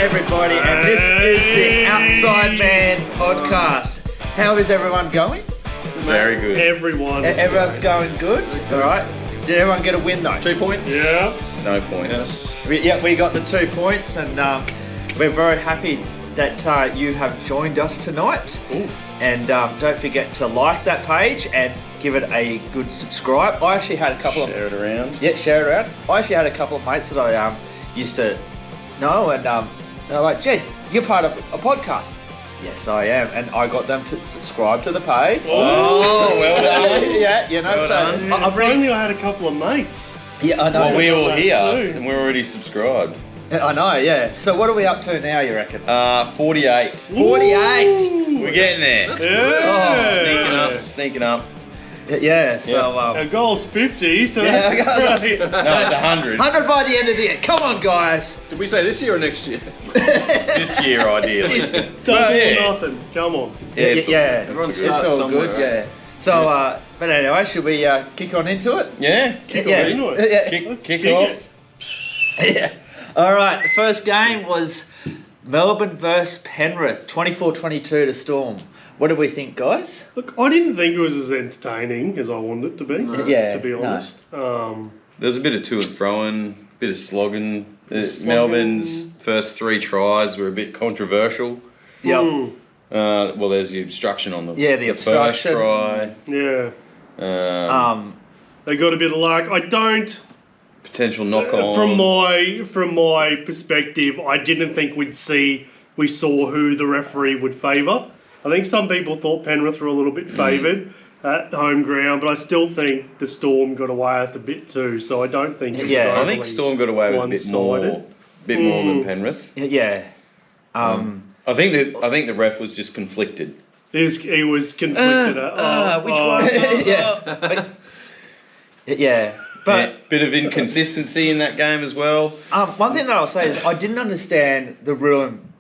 everybody, and this is the Outside Man podcast. How is everyone going? Very good. Everyone's going good? All right. Did everyone get a win though? 2 points? Yeah. No points. We got the 2 points, and we're very happy that you have joined us tonight. Ooh. And don't forget to like that page and give it a good subscribe. I actually had a couple Share it around. Yeah, share it around. I actually had a couple of mates that I used to know, and they're like, "Gee, you're part of a podcast." Yes, I am, and I got them to subscribe to the page. Oh, well done. Yeah, you know. Well done. So If only I had a couple of mates. Yeah, I know. Well, we all hear too. and we're already subscribed. I know. Yeah. So what are we up to now? You reckon? 48. 48. Ooh, We're getting there. Yeah. Sneaking up. Yeah. So. Our goal's 50, so Yeah, that's great. No, it's 100. 100 by the end of the year. Come on, guys. Did we say this year or next year? This year, ideally. Double yeah. or nothing. Come on. Everyone It's starts all somewhere, good. right? Yeah. So, but anyway, should we kick on into it? Yeah. Kick Yeah. on into it. Yeah. Let's Kick kick off. it. Yeah. All right. The first game was Melbourne versus Penrith, 24-22 to Storm. What did we think, guys? Look, I didn't think it was as entertaining as I wanted it to be. Yeah, To be no. honest. There's a bit of to and froing, bit of slogging. Melbourne's first 3 tries were a bit controversial. Yep. Well, there's the obstruction on the, the obstruction. first try. Yeah. They They got a bit of luck. I don't. Potential knock on. From my perspective, I didn't think we saw who the referee would favour. I think some people thought Penrith were a little bit favoured at home ground, but I still think the Storm got away with a bit too. So I don't think it was Yeah. I think Storm got away with a bit more than Penrith. Yeah. I think the ref was just conflicted. He was conflicted. Which one? Yeah. Yeah. But Bit of inconsistency in that game as well. one thing that I'll say is I didn't understand the ruling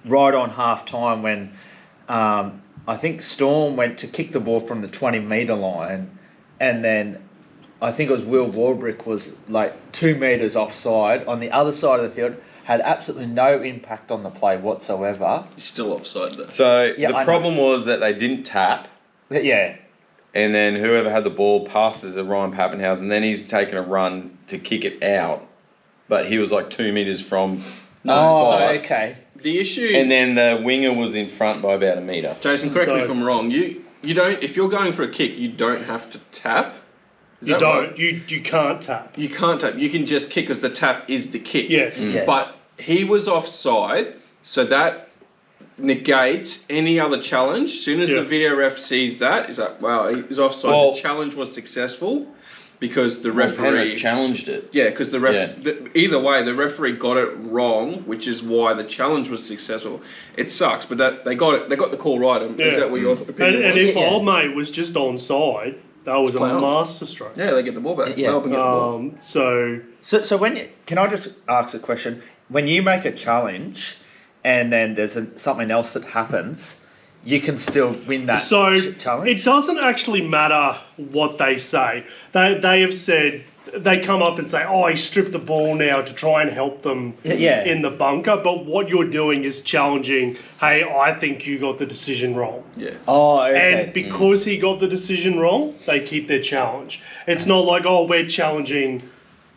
right on half time when I think Storm went to kick the ball from the 20-metre line, and then I think it was Will Warbrick was like 2 metres offside on the other side of the field, had absolutely no impact on the play whatsoever. He's still offside though. So Yeah, the problem was that they didn't tap, Yeah. and then whoever had the ball passes to Ryan Pappenhausen, and then he's taken a run to kick it out, but he was like 2 metres from the spot. Okay. The issue, And then the winger was in front by about a metre. Jason, correct me So- if I'm wrong. You don't. If you're going for a kick, you don't have to tap. Is You that don't. right? You can't tap. You can't tap. You can just kick because the tap is the kick. Yes. Yeah. But he was offside, so that negates any other challenge. As soon as Yeah. the video ref sees that, is like, wow, he's offside. Well- The challenge was successful because the Well, referee. Penrith challenged it. Yeah, because the ref. Yeah. Either way, the referee got it wrong, which is why the challenge was successful. It sucks, but that they got it. They got the call right. Is Yeah. that what your opinion And was? if old mate was just onside, that was a Play on. masterstroke. Yeah, they get the ball back. Yeah. Melbourne get the ball. So Can I just ask a question? When you make a challenge and then there's something else that happens, you can still win that challenge? it doesn't actually matter what they say. They have said, they come up and say, oh, he stripped the ball now to try and help them in the bunker. But what you're doing is challenging, hey, I think you got the decision wrong. Yeah. Oh, okay. And because he got the decision wrong, they keep their challenge. It's not like, oh, we're challenging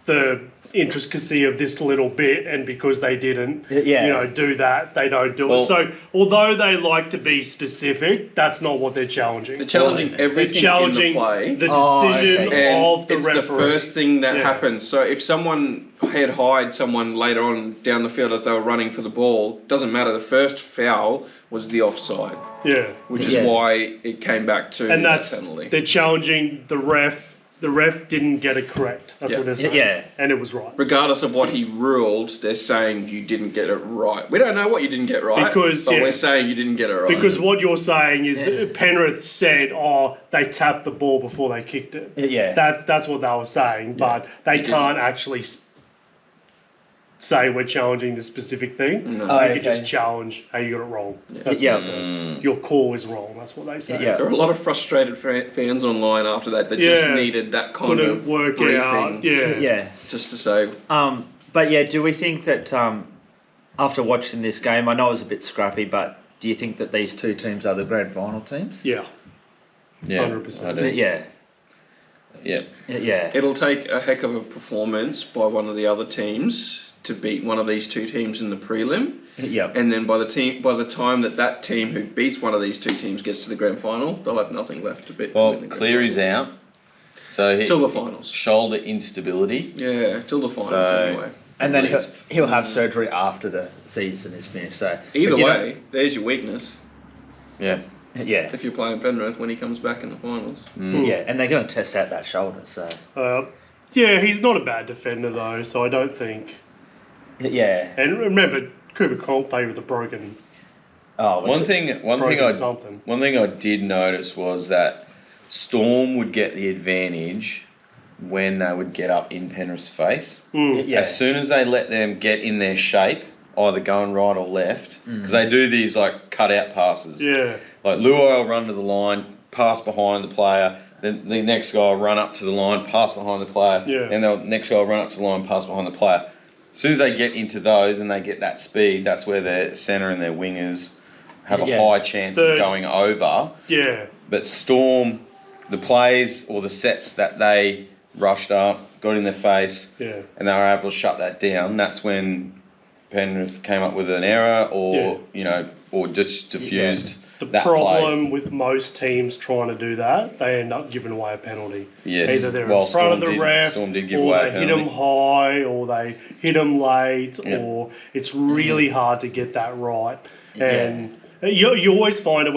the intricacy of this little bit, and because they didn't do that, they don't do it. So although they like to be specific, that's not what they're challenging. They're challenging everything They're challenging in the play. the decision And of the it's referee. the first thing that Yeah. happens. So if someone had hired someone later on down the field as they were running for the ball, doesn't matter. The first foul was the offside, which is why it came back to and the penalty. they're challenging the ref. The ref didn't get it correct. That's what they're saying. Yeah. And it was right. Regardless of what he ruled, they're saying you didn't get it right. We don't know what you didn't get right, but we're saying you didn't get it right. Because what you're saying is Penrith said, oh, they tapped the ball before they kicked it. Yeah. That's what they were saying, but they can't actually say we're challenging the specific thing. No. They could just challenge, hey, you got it wrong. That's what your call is wrong. That's what they say. Yeah. There were a lot of frustrated fans online after that just needed that kind Couldn't of work it out. briefing Yeah. Yeah. just to say. But yeah, do we think that after watching this game, I know it was a bit scrappy, but do you think that these two teams are the grand final teams? Yeah. Yeah, 100%. I do. Yeah. Yeah. Yeah. It'll take a heck of a performance by one of the other teams to beat one of these two teams in the prelim. Yeah. And then by the time that team who beats one of these two teams gets to the grand final, they'll have nothing left to beat. Well, Cleary's out. So till the finals. Shoulder instability. Yeah, till the finals anyway. And then he'll have surgery after the season is finished. So either way, there's your weakness. Yeah. Yeah. If you're playing Penrith when he comes back in the finals. Yeah, and they're going to test out that shoulder. So. Yeah, he's not a bad defender though, so I don't think. Yeah. And remember, Cooper Cronk played with a broken. Oh, one thing I did notice was that Storm would get the advantage when they would get up in Penrith's face. Yeah. As soon as they let them get in their shape, either going right or left, because they do these like cut-out passes. Yeah. Like Luai will run to the line, pass behind the player, then the next guy will run up to the line, pass behind the player, then the next guy will run up to the line, pass behind the player. As soon as they get into those and they get that speed, that's where their centre and their wingers have a high chance of going over. Yeah. But Storm, the plays or the sets that they rushed up, got in their face, and they were able to shut that down, that's when Penrith came up with an error or just diffused the that problem play. with most teams trying to do that, they end up giving away a penalty. Yes. Either they're in front of the ref, Storm did give or away a they hit penalty. them high, or they hit them late, or it's really hard to get that right. And you always find it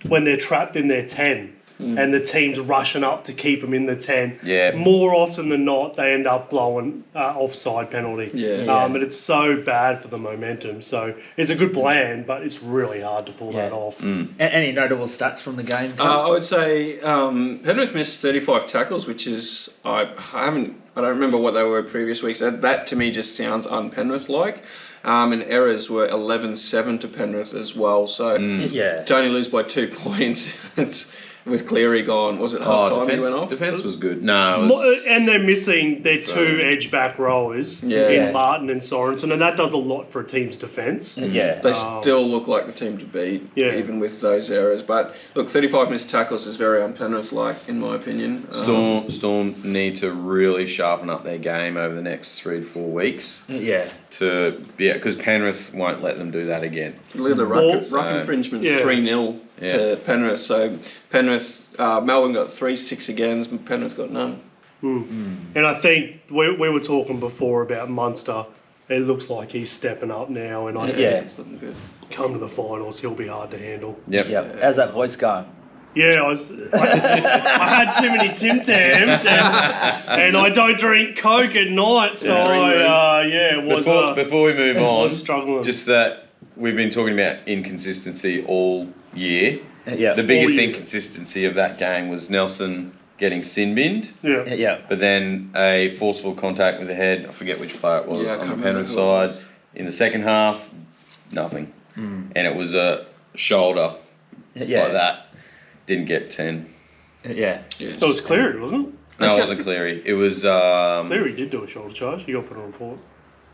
when they're trapped in their 10. And the team's rushing up to keep them in the 10. Yeah. More often than not, they end up blowing offside penalty. And it's so bad for the momentum. So it's a good plan, but it's really hard to pull that off. Any notable stats from the game? I would say Penrith missed 35 tackles, which is I don't remember what they were previous weeks. That to me just sounds un-Penrith-like. And errors were 11-7 to Penrith as well. So to only lose by 2 points, it's. With Cleary gone, was it half time he went off? Defence was good. No, it was... And they're missing their two edge back rowers in Martin and Sorensen, and that does a lot for a team's defence. They still look like the team to beat, even with those errors. But look, 35 missed tackles is very un-Penrith-like, in my opinion. Storm need to really sharpen up their game over the next 3 to 4 weeks. Because Penrith won't let them do that again. Look at the ruck infringements, 3-0 to Penrith. So Penrith, Melbourne got 3-6 again. Penrith got none. And I think we were talking before about Munster. It looks like he's stepping up now, and I think it's looking good. Come to the finals, he'll be hard to handle. How's that voice going? Yeah, I had too many Tim Tams, and I don't drink Coke at night, so it was. Before we move on, was struggling. Just that we've been talking about inconsistency all year. The biggest inconsistency of that game was Nelson getting sin-binned. But then a forceful contact with the head. I forget which player it was on the Penrith side. In the second half, nothing, and it was a shoulder like that. Didn't get 10. It was Cleary, wasn't it? No, it wasn't Cleary. It was... Cleary did do a shoulder charge. You got put on a report.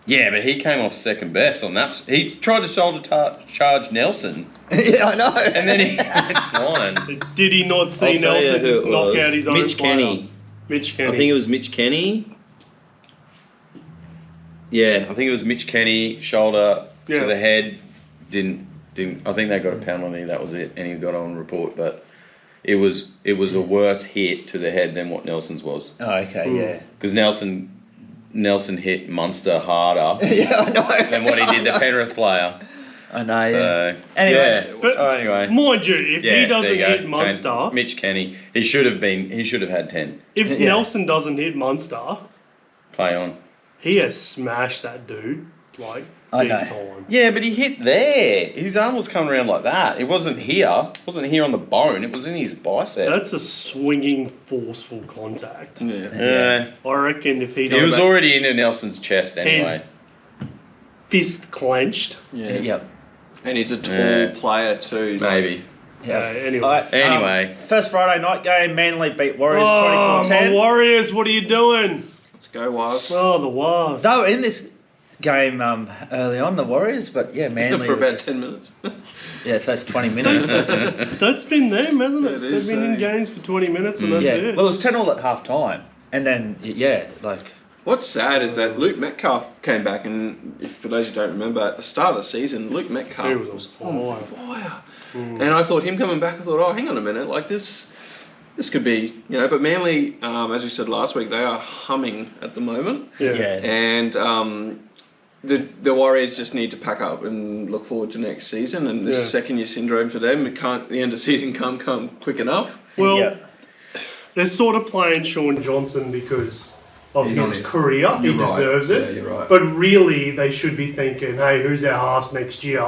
Yeah, but he came off second best on that. He tried to shoulder charge Nelson. I know. And then he went flying. Did he not see Nelson just knock out his own player? Mitch Kenny. I think it was Mitch Kenny. Yeah, I think it was Mitch Kenny, shoulder to the head. Didn't. I think they got a penalty. That was it, and he got on report. But it was a worse hit to the head than what Nelson's was. Oh, okay, Because Nelson hit Munster harder. I know. Than what he did the Penrith player. I know. So, anyway, anyway, mind you, if he doesn't hit Munster, Mitch Kenny, he should have had 10. If Nelson doesn't hit Munster, play on. He has smashed that dude like big time. Yeah, but he hit there. His arm was coming around like that. It wasn't here. It wasn't here on the bone. It was in his bicep. That's a swinging, forceful contact. Yeah. I reckon if he does He was already into Nelson's chest anyway. His fist clenched. And he's a tall player too. Maybe. Anyway. First Friday night game, Manly beat Warriors 24-10. My Warriors, what are you doing? Let's go, Waz. Oh, the Waz. So in this game early on, the Warriors, but yeah, Manly for about 10 minutes. Yeah, first 20 minutes. That's been them, hasn't it? They've been in games for 20 minutes and that's it. Well, it was 10-all at half time, and then like. What's sad is that Luke Metcalf came back, and for those who don't remember, at the start of the season, Luke Metcalf was on fire. And I thought him coming back, I thought, oh, hang on a minute, like this could be, but Manly, as we said last week, they are humming at the moment. Yeah. And the Warriors just need to pack up and look forward to next season. And this second-year syndrome for them, the end of season can't come quick enough. Well, they're sort of playing Sean Johnson because of his career. He deserves it. Yeah, you're right. But really, they should be thinking, hey, who's our halves next year?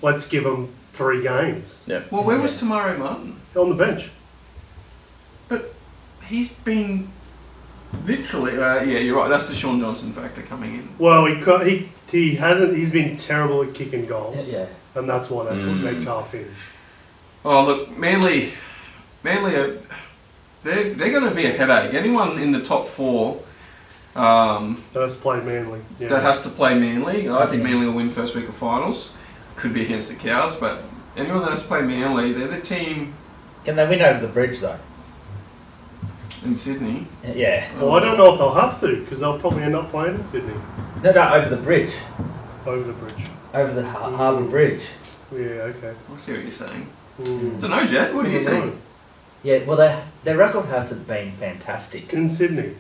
Let's give them 3 games. Yeah. Well, where was Tamari Martin? On the bench. But he's been literally... you're right. That's the Sean Johnson factor coming in. Well, he hasn't... He's been terrible at kicking goals. Yeah. And that's why they put Metcalf in. Oh, look, Manly are... They're going to be a headache. Anyone in the top 4... that has to play Manly. Yeah. That has to play Manly. I think Manly will win first week of finals. Could be against the Cows, but anyone that has to play Manly, they're the team... Can they win over the bridge, though? In Sydney? Yeah. Well, I don't know if they'll have to, because they'll probably end up playing in Sydney. No, over the bridge. Over the bridge. Over the Harbour Bridge. Yeah, okay. I see what you're saying. Don't know, Jed. What do you think? Yeah, well, their record hasn't been fantastic. In Sydney?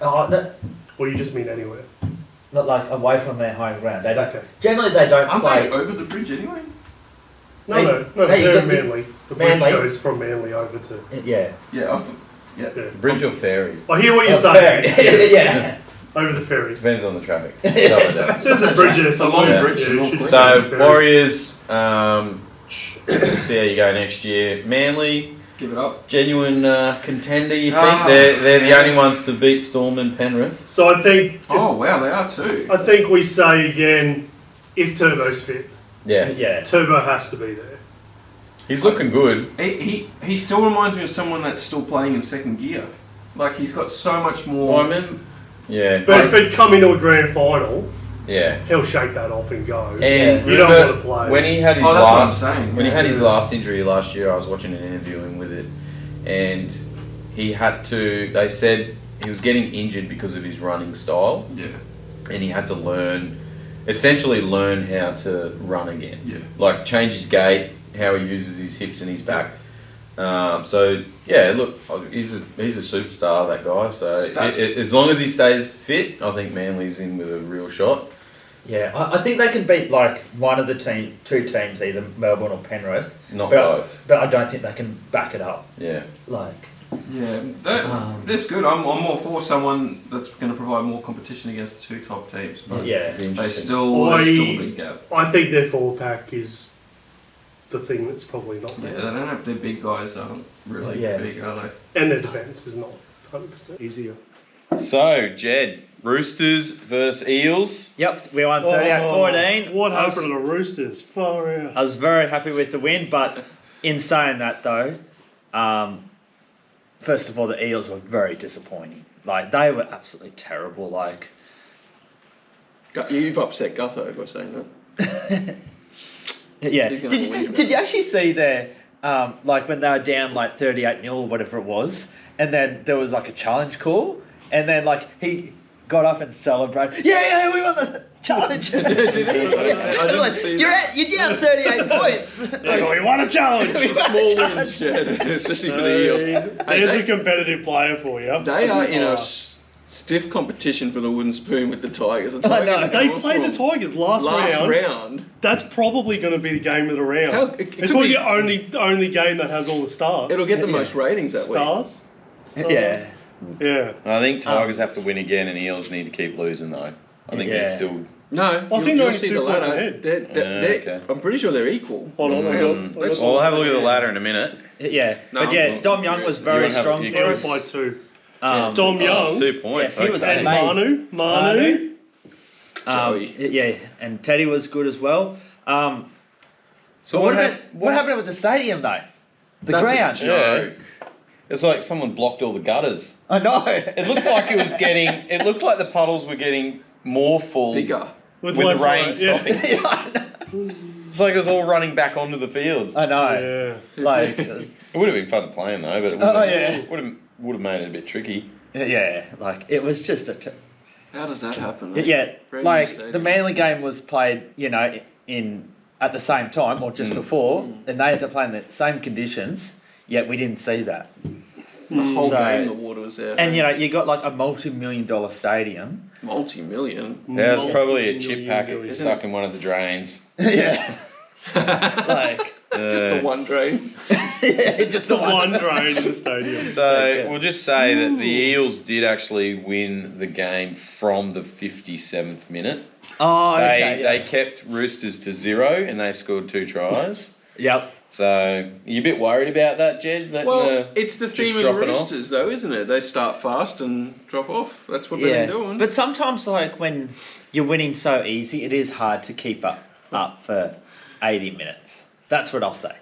Oh, no, Or you just mean anywhere? not like away from their home ground. They don't. Okay. Generally, they don't Aren't play. they over the bridge anyway? No, they're in Manly. The bridge goes from Manly over to... Yeah. Yeah, I thought... Yeah. Bridge or ferry? I hear what you're saying. Yeah. Over the ferry. Depends on the traffic. There's a bridge there. It's a long bridge. So, Warriors, we'll see how you go next year. Manly, give it up. Genuine contender, you think? They're the only ones to beat Storm and Penrith. So I think... Oh, wow, they are too. I think we say again, if Turbo's fit. Yeah. Turbo has to be there. He's looking good. He still reminds me of someone that's still playing in second gear. Like, he's got so much more... Yeah. But come into a grand final, yeah, he'll shake that off and go. And you don't want to play. When he had his last injury last year, I was watching an interview with it, and he had to. They said he was getting injured because of his running style. Yeah. And he had to essentially learn how to run again. Yeah. Like change his gait, how he uses his hips and his back. So yeah, look, he's a superstar, that guy. So as long as he stays fit, I think Manly's in with a real shot. Yeah, I think they can beat like one of the two teams, either Melbourne or Penrith. Not both. But I don't think they can back it up. Yeah. That's good. I'm all for someone that's going to provide more competition against the 2 top teams. But there's still a big gap. I think their forward pack is the thing that's probably not there. Yeah, they don't have their big guys aren't really big, are they? And their defence is not 100% easier. So, Jed, Roosters versus Eels. Yep, we won 38-14. What happened to the Roosters? Far out. I was very happy with the win, but in saying that though, first of all, the Eels were very disappointing. Like, they were absolutely terrible. Like, you've upset Gutho by saying that. Yeah. Did you actually see there, like when they were down like 38-0 or whatever it was, and then there was like a challenge call, and then like he got up and celebrated. Yeah, we won the challenge. You're down 38 points. We won a challenge. Small wins, especially for the Eels. There's a competitive player for you. They are in a stiff competition for the wooden spoon with the Tigers. They played the Tigers last round. That's probably going to be the game of the round. It's probably the only game that has all the stars. It'll get the most ratings that stars. Yeah. Yeah. I think Tigers have to win again, and Eels need to keep losing though. I think they're still. No, I think you'll see the ladder. Okay. I'm pretty sure they're equal. Hold on. We'll have a look at the ladder in a minute. Yeah, Dom Young was very strong for us. By 2. Dom Young, 2 points. Yes, he was and amazing. Manu. Yeah, and Teddy was good as well. So what happened with the stadium though? The ground. Yeah. It's like someone blocked all the gutters. I know. It looked like it was getting. It looked like the puddles were getting more full Bigger. with the rain stopping. It's like it was all running back onto the field. I know. Yeah. Like, It would have been fun playing though, but it would have made it a bit tricky. yeah, like it was just How does that happen? Like the Manly game was played, at the same time or just before, and they had to play in the same conditions. Yet we didn't see that. The whole game, the water was there. And you got like a $multi-million stadium. Multi-million. Yeah, it's probably a chip packet stuck in one of the drains. Yeah. Like just the one drain. Yeah, just the one drain in the stadium. So we'll just say that the Eels did actually win the game from the 57th minute. Oh, okay. They kept Roosters to 0 and they scored 2 tries. Yep. So, are you a bit worried about that, Jed? It's the theme of the Roosters, though, isn't it? They start fast and drop off. That's what they've been doing. But sometimes, like, when you're winning so easy, it is hard to keep up for 80 minutes. That's what I'll say.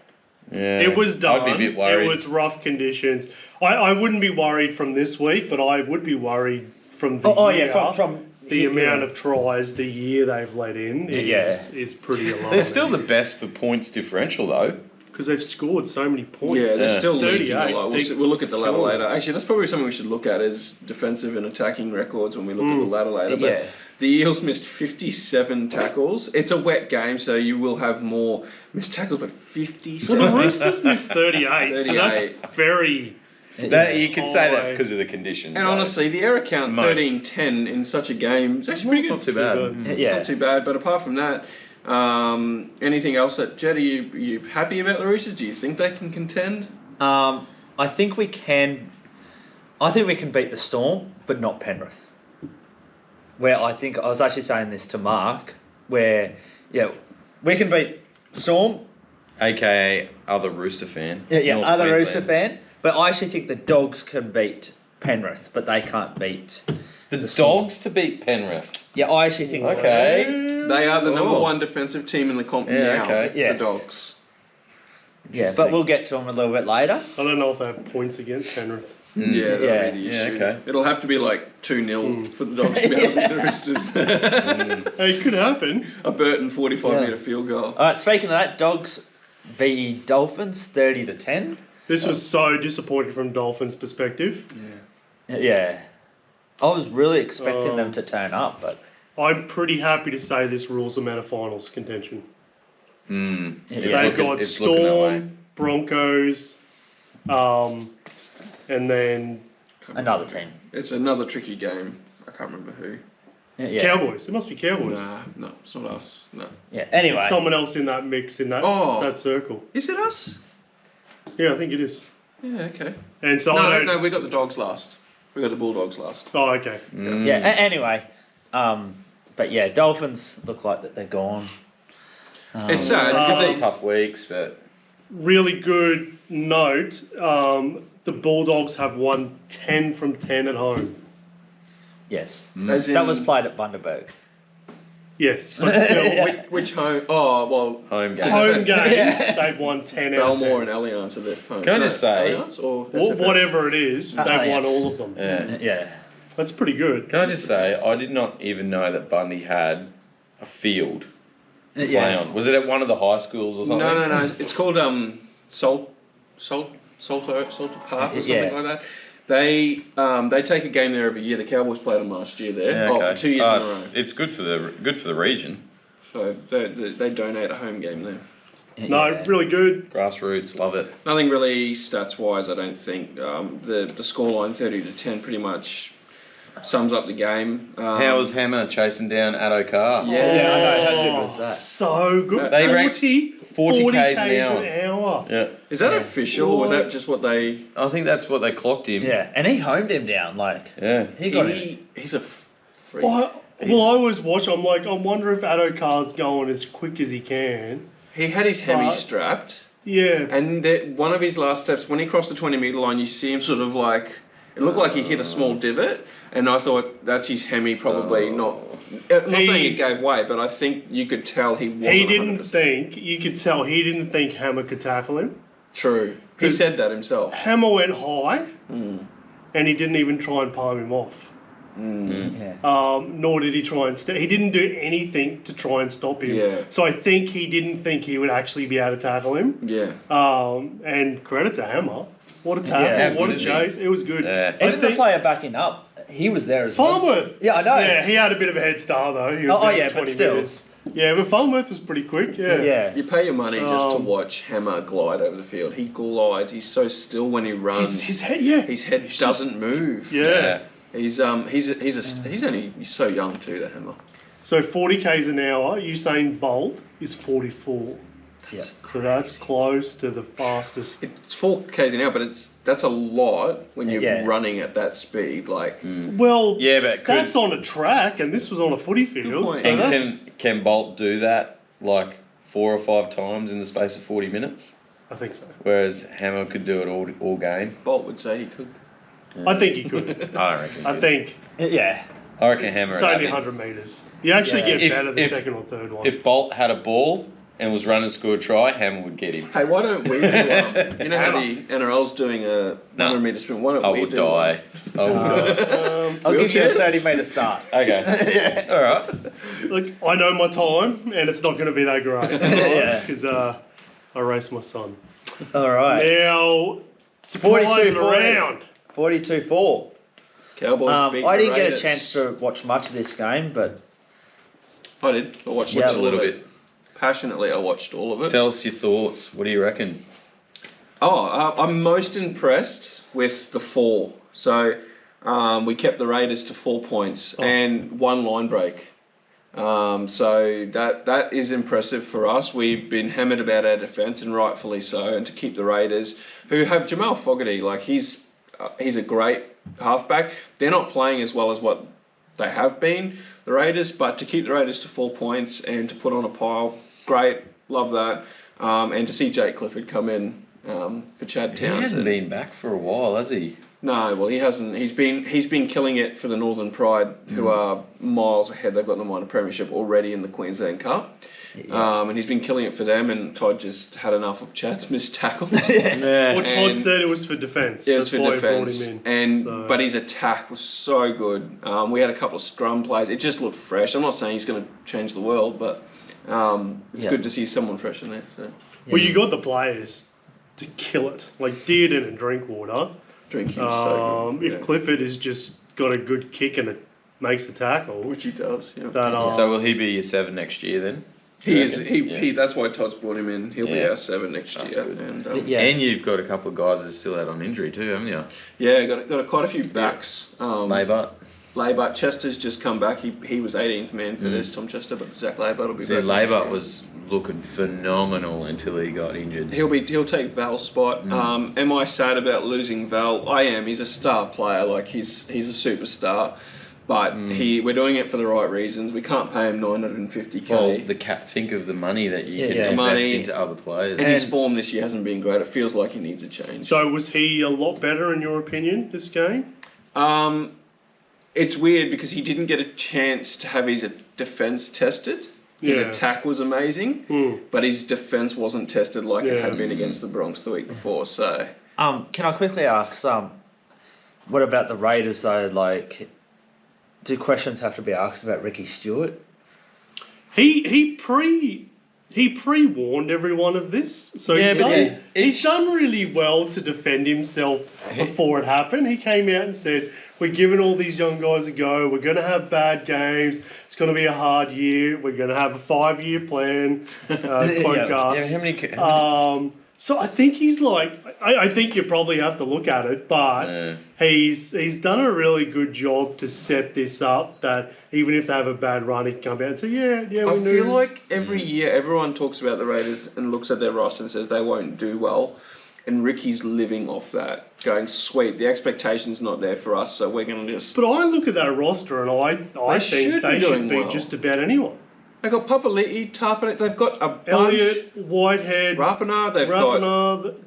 Yeah, it was done. I'd be a bit worried. It was rough conditions. I wouldn't be worried from this week, but I would be worried from the year. From the amount of tries the year they've let in is pretty alarming. They're still the best for points differential, though. Because they've scored so many points. Yeah, they're still leading a lot. We'll look at the ladder later. Actually, that's probably something we should look at is defensive and attacking records when we look at the ladder later. But the Eels missed 57 tackles. It's a wet game, so you will have more missed tackles, but 57. Well, the Roosters missed 38, so that's very... You could say that's because of the conditions. And honestly, the error count 13-10 in such a game is actually pretty good. Not too bad. It's not too bad, but apart from that, anything else that Jed, are you happy about the Roosters? Do you think they can contend? I think we can. I think we can beat the Storm, but not Penrith. Where I think I was actually saying this to Mark, where we can beat Storm, aka other Rooster fan. Other Rooster fan. But I actually think the Dogs can beat Penrith, but they can't beat the Dogs to beat Penrith. Yeah, I actually think. Okay. They are the number one defensive team in the comp now. Okay. Yes. The Dogs. Yeah, but we'll get to them a little bit later. I don't know if they have points against Penrith. Yeah, that'll be the issue. Okay. It'll have to be like 2-0 for the Dogs to be able to beat the Roosters. Hey, it could happen. A Burton 45-metre field goal. All right, speaking of that, Dogs v Dolphins 30-10. This was so disappointing from Dolphins' perspective. Yeah. I was really expecting them to turn up, but... I'm pretty happy to say this rules them out of finals contention. They've got Storm, Broncos, and then... Another team. It's another tricky game. I can't remember who. Cowboys. It must be Cowboys. Nah, no, it's not us. No. Yeah, anyway. It's someone else in that mix, in that circle. Is it us? Yeah, I think it is. Yeah, okay. And so no, we got the Dogs last. We got the Bulldogs last. Oh, okay. Yeah, anyway. But yeah, Dolphins look like that they're gone. It's sad because they're tough weeks, but... Really good note. The Bulldogs have won 10 from 10 at home. Yes. That was played at Bundaberg. Yes, but still... which home? Oh, well... Home games. Home games, they've won 10 out of 10. Belmore and Allianz are their home. Can I just say... whatever it is, they've won all of them. Yeah. That's pretty good. Can I just say, I did not even know that Bundy had a field to play on. Was it at one of the high schools or something? No. It's called Salter Park or something like that. They take a game there every year. The Cowboys played them last year there. For 2 years in a row. It's good for the region. So they donate a home game there. No, really good. Grassroots, love it. Nothing really stats wise, I don't think. The scoreline 30-10 pretty much sums up the game. How was Hammer chasing down Addo Carr? I know. How good was that? So good. They 40 k's an hour. Yeah. Is that official, or is that just what they... I think that's what they clocked him. Yeah, and he homed him down, he got him. He's a freak. Well, I was watching, I'm like, I wonder if Addo Carr's going as quick as he can. He had his hemi strapped. Yeah. And one of his last steps, when he crossed the 20-metre line, you see him sort of like... It looked like he hit a small divot, and I thought that's his hemi probably not... I'm not saying it gave way, but I think you could tell he wasn't you could tell he didn't think Hammer could tackle him. True. He said that himself. Hammer went high, and he didn't even try and palm him off. Nor did he try and he didn't do anything to try and stop him. Yeah. So I think he didn't think he would actually be able to tackle him. Yeah. And credit to Hammer. What a tackle, what a chase. It was good. Yeah. Even the player backing up, he was there as well. Farnworth. Yeah, I know. Yeah, he had a bit of a head start though. He was but still. Meters. Yeah, but Farnworth was pretty quick, Yeah. You pay your money just to watch Hammer glide over the field. He glides. He's so still when he runs. His head, His head doesn't move. Yeah. He's only so young too, that Hammer. So 40 k's an hour. Usain Bolt is 44. Yeah. So that's close to the fastest. It's 4 k's an hour, but that's a lot when you're running at that speed. Like, Well, but that's on a track, and this was on a footy field. So can Bolt do that like 4 or 5 times in the space of 40 minutes? I think so. Whereas Hammer could do it all game. Bolt would say he could. I think he could. I don't reckon. I think. Yeah. I reckon Hammer. It's only 100 metres. You actually get better the second or third one. If Bolt had a ball and was running score a try, Hammer would get him. Hey, why don't we do, you know how the NRL's doing a 100 metre sprint, why don't we do die. I would die. I'll give you a 30-metre start. Okay. All right. Look, I know my time, and it's not going to be that great. Because I race my son. All right. Now, surprising around. 42-4. Cowboys beat I didn't the get a Raiders. chance to watch much of this game, but... I did. I watched Yeah, a little bit. Passionately, I watched all of it. Tell us your thoughts. What do you reckon? I'm most impressed with the 4. So we kept the Raiders to 4 points and 1 line break. So that is impressive for us. We've been hammered about our defence, and rightfully so. And to keep the Raiders, who have Jamal Fogarty, like he's a great halfback. They're not playing as well as what they have been, the Raiders, but to keep the Raiders to 4 points and to put on a pile, great, love that. And to see Jake Clifford come in for Chad Townsend. He hasn't been back for a while, has he? No, well, he hasn't. He's been killing it for the Northern Pride, who are miles ahead. They've got the minor premiership already in the Queensland Cup. And he's been killing it for them, and Todd just had enough of Chad's missed tackles. Well, Todd said it was for defence. Yeah, it was for defence. So. But his attack was so good. We had a couple of scrum plays. It just looked fresh. I'm not saying he's going to change the world, but it's good to see someone fresh in there. So. Well, you got the players to kill it, like Dearden and Drinkwater. Drinking's so good. If Clifford has just got a good kick and it makes a tackle, which he does. Yeah. So will he be your 7 next year then? He is. He. That's why Todd's brought him in. He'll be our 7 next year. And you've got a couple of guys that are still out on injury too, haven't you? Yeah, got quite a few backs. Laybutt. Chester's just come back. He was 18th man for this, Tom Chester, but Zach Laybutt will be back. Laybutt was looking phenomenal until he got injured. He'll take Val's spot. Am I sad about losing Val? I am. He's a star player. Like he's a superstar. But we're doing it for the right reasons. We can't pay him $950K. Well, think of the money that you can invest into other players. And his form this year hasn't been great. It feels like he needs a change. So was he a lot better in your opinion this game? It's weird because he didn't get a chance to have his defence tested. His attack was amazing, but his defence wasn't tested like it had been against the Bronx the week before. So, can I quickly ask, what about the Raiders though? Like, do questions have to be asked about Ricky Stewart? He pre-warned everyone of this, so he's done really well to defend himself before it happened. He came out and said, "We're giving all these young guys a go. We're going to have bad games. It's going to be a hard year. We're going to have a 5-year plan." Podcast. How many? So I think he's like, I think you probably have to look at it, but he's done a really good job to set this up that even if they have a bad run, he can come out and say, I feel like every year everyone talks about the Raiders and looks at their roster and says they won't do well. And Ricky's living off that, going, sweet, the expectation's not there for us, so we're going to just... But I look at that roster and I think they should be just about anyone. They've got Papali'i, Tarpon, they've got a bunch. Elliott, Whitehead, Rapana, they've got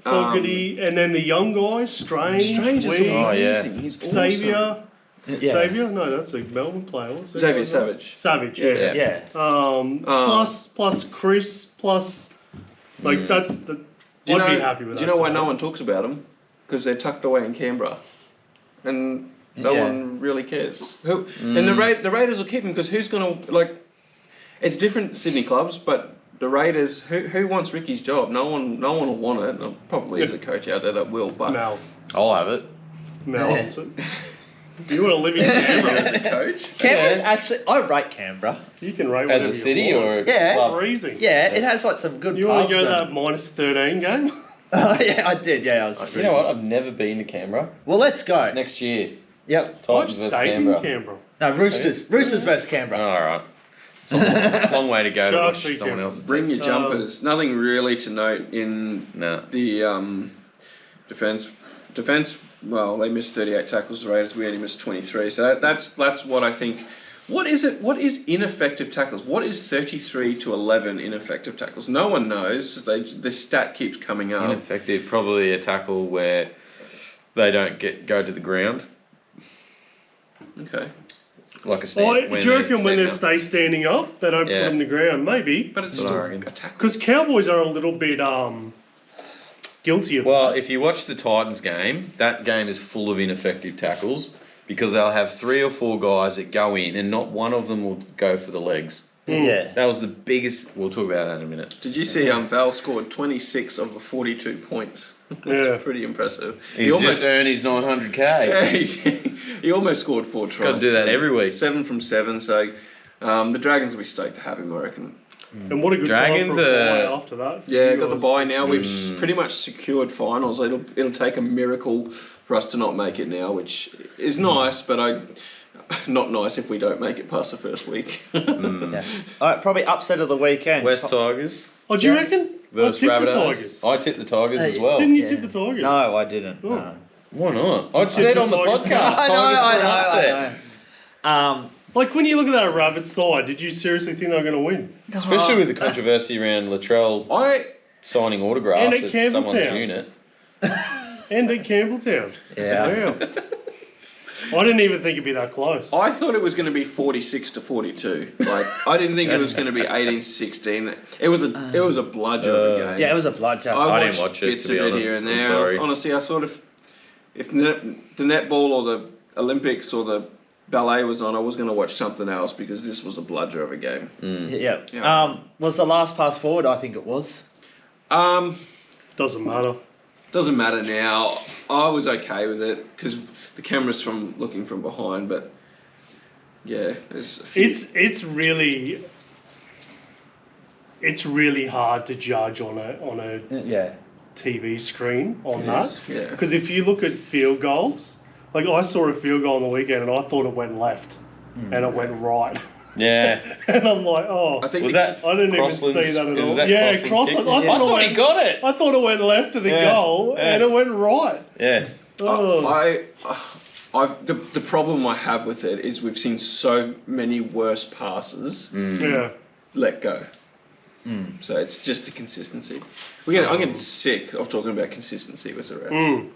Fogarty, and then the young guys, Strange is amazing. He's Xavier. Awesome. Xavier? No, that's a Melbourne player. Xavier Savage. Savage, plus Chris, plus... Like, that's the... I'd be happy with that. Do you know why no one talks about them? Because they're tucked away in Canberra. And No one really cares. And the Raiders will keep him because who's going to It's different Sydney clubs, but the Raiders, who wants Ricky's job? No one will want it. There probably is a coach out there that will, but Mel. I'll have it. Mel wants it. You want to live in Canberra as a coach? Canberra's actually, I rate Canberra. You can rate as a city or a club? Freezing. Yeah, it has like some good. You want to go to that -13 game? Yeah, I did. Yeah, You know what? I've never been to Canberra. Well, let's go Next year. Yep. Titans versus Canberra. No, Roosters. Roosters versus Canberra. All right. It's a long way to go to watch someone else's. Bring your jumpers. Nothing really to note in the defence. Well, they missed 38 tackles. The Raiders, we only missed 23. So that's what I think. What is it? What is ineffective tackles? What is 33 to 11 ineffective tackles? No one knows. The stat keeps coming up. Ineffective, probably a tackle where they don't go to the ground. Okay. Like a stand. Do you reckon when they stay standing up, they don't put them on the ground? Maybe. But it's still a tackle. Because Cowboys are a little bit guilty of that. If you watch the Titans game, that game is full of ineffective tackles because they'll have 3 or 4 guys that go in and not one of them will go for the legs. Yeah. That was the biggest. We'll talk about that in a minute. Did you see Val scored 26 of the 42 points? That's pretty impressive. He's just earned his 900k. Yeah, he almost scored 4 tries. Got to do that every week. 7 from 7. So the Dragons will be stoked to have him, I reckon. And what a good Dragons time for a bye after that. Yeah, got the bye now. We've pretty much secured finals. It'll take a miracle for us to not make it now, which is nice, but not nice if we don't make it past the first week. Yeah. All right, probably upset of the weekend. West Tigers. Oh, do you reckon? Versus Rabbitohs. I tipped the Tigers as well. Didn't you tip the Tigers? No, I didn't. Oh. No. Why not? I said on the podcast. I know. Like when you look at that Rabbit side, did you seriously think they were going to win? Especially with the controversy around Latrell signing autographs at someone's unit. And at Campbelltown. Yeah. Wow. I didn't even think it'd be that close. I thought it was going to be 46 to 42. I didn't think it was going to be 18-16. It was a bludger of a game. Yeah, it was a bludger. I didn't watch it, bits to be of it honest. here and there. I'm sorry. Honestly, I thought if the netball or the Olympics or the ballet was on, I was going to watch something else because this was a bludger of a game. Yeah. Was the last pass forward? I think it was. Doesn't matter. Doesn't matter now. I was okay with it because the camera's looking from behind, but yeah, there's a few. It's really hard to judge on a TV screen on that. Yeah. Because if you look at field goals, like I saw a field goal on the weekend and I thought it went left and it went right. Yeah. And I'm like, I think I didn't even see that at all. Yeah, Crossland. I thought he got it. I thought it went left to the goal and it went right. Yeah. The problem I have with it is we've seen so many worse passes let go. So it's just the consistency. I'm getting sick of talking about consistency with the refs.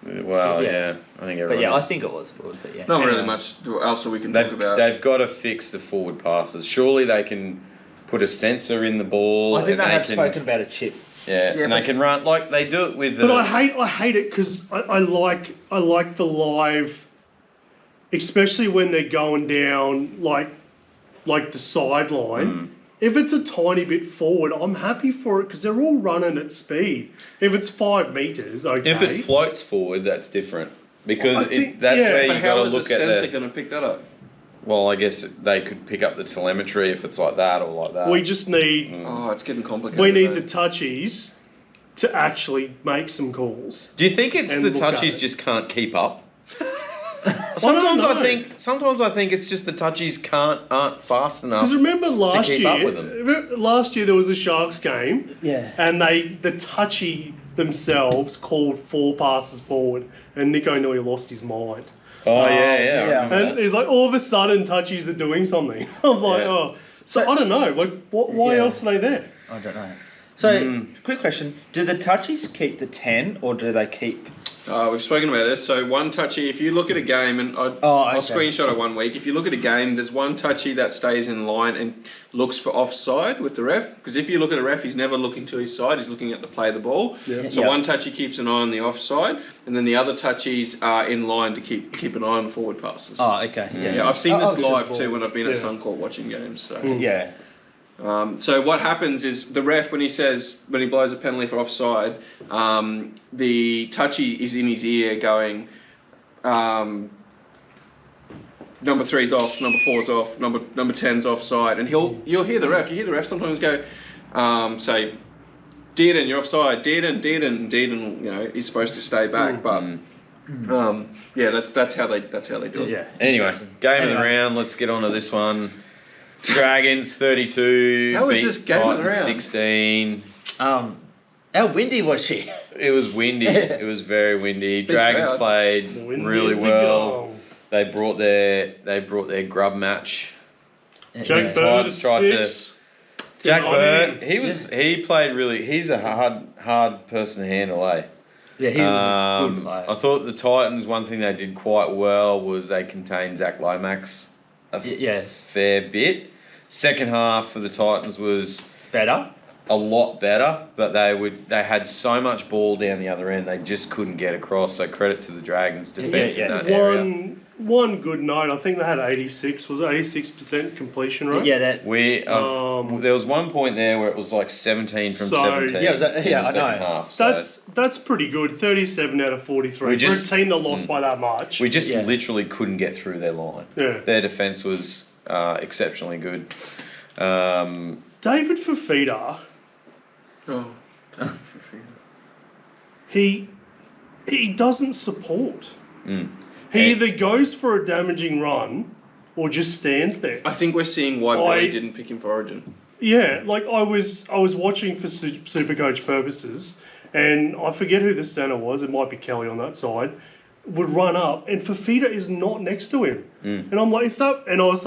Well, yeah. I think everyone. But yeah, I think it was forward. But yeah, not really much else we can talk about. They've got to fix the forward passes. Surely they can put a sensor in the ball. I think they have spoken about a chip. Yeah, and they can run like they do it with. But I hate it because I like the live, especially when they're going down like the sideline. If it's a tiny bit forward, I'm happy for it because they're all running at speed. If it's 5 meters, okay. If it floats forward, that's different because that's where you got to look at the sensor going to pick that up? Well, I guess they could pick up the telemetry if it's like that or like that. We just need. It's getting complicated. We need the touchies to actually make some calls. Do you think it's the touchies just can't keep up? Sometimes I think it's just the touchies aren't fast enough. Because remember last to keep year, up with them. Last year there was a Sharks game. Yeah. And the touchy themselves called 4 passes forward, and Nick O'Neill lost his mind. Oh yeah. And he's like, all of a sudden, touchies are doing something. I'm like, So I don't know. Like, why else are they there? I don't know. So, quick question: do the touchies keep the 10, or do they keep? We've spoken about this. So one touchy, if you look at a game, and I'll screenshot it one week. If you look at a game, there's one touchy that stays in line and looks for offside with the ref. Because if you look at a ref, he's never looking to his side. He's looking at the play of the ball. Yeah. So one touchy keeps an eye on the offside, and then the other touchies are in line to keep an eye on forward passes. Oh, okay. Yeah, I've seen this live too when I've been at Suncorp watching games. So. Yeah. So what happens is the ref, when he blows a penalty for offside, the touchy is in his ear going, number 3's off, number 4's off, number 10's offside, and you'll hear the ref. You hear the ref sometimes go, say, Dearden, you're offside. Dearden, he's supposed to stay back, but. That's how they do it. Yeah. Anyway, game of the round. Let's get on to this one. Dragons 32. How was this game of the round? 16. How windy was she? It was windy. It was very windy. Dragons played really well. They brought their grub match. Jack Bird tried Jack Bird. He played really. He's a hard person to handle, eh? Yeah, he was a good player. I thought the Titans, one thing they did quite well was they contained Zach Lomax a fair bit. Second half for the Titans was better, a lot better, but they had so much ball down the other end they just couldn't get across. So credit to the Dragons' defence in that area. One good note, I think they had 86% completion rate. Yeah, that there was one point there where it was like 17 from 17. Yeah, I know. Half, that's pretty good. 37 out of 43 for a team that lost by that much. We just literally couldn't get through their line. Yeah. Their defence was exceptionally good. David Fafita. He doesn't support. He either goes for a damaging run or just stands there. I think we're seeing why Billy didn't pick him for Origin. Yeah, like I was watching for Supercoach purposes, and I forget who the centre was. It might be Kelly on that side. Would run up, and Fafita is not next to him. And I'm like, if that was